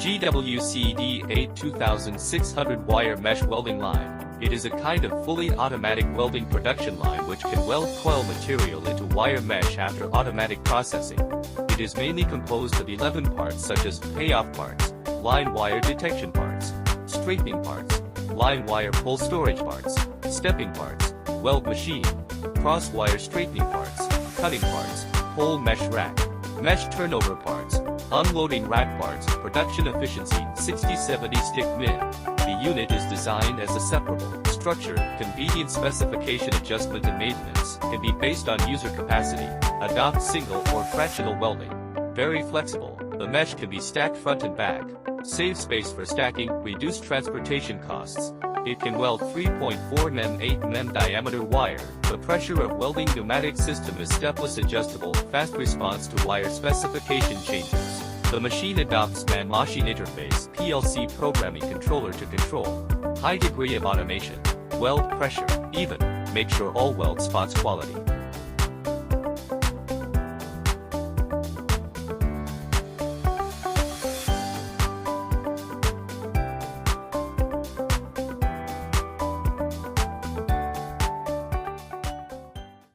GWC-D-8-2600 wire mesh welding line. It is a kind of fully automatic welding production line which can weld coil material into wire mesh after automatic processing. It is mainly composed of 11 parts such as payoff parts, line wire detection parts, straightening parts, line wire pull storage parts, stepping parts, weld machine, cross wire straightening parts, cutting parts, pole mesh rack, mesh turnover parts, unloading rack parts. Production efficiency 60-70 stick min. The unit is designed as a separable structure. Convenient specification adjustment and maintenance can be based on user capacity. Adopt single or fractional welding. Very flexible. The mesh can be stacked front and back. Save space for stacking, reduce transportation costs. It can weld 3.4 mm 8 mm diameter wire. The pressure of welding pneumatic system is stepless adjustable, fast response to wire specification changes. The machine adopts man-machine interface, PLC programming controller to control. High degree of automation. Weld pressure even. Make sure all weld spots quality.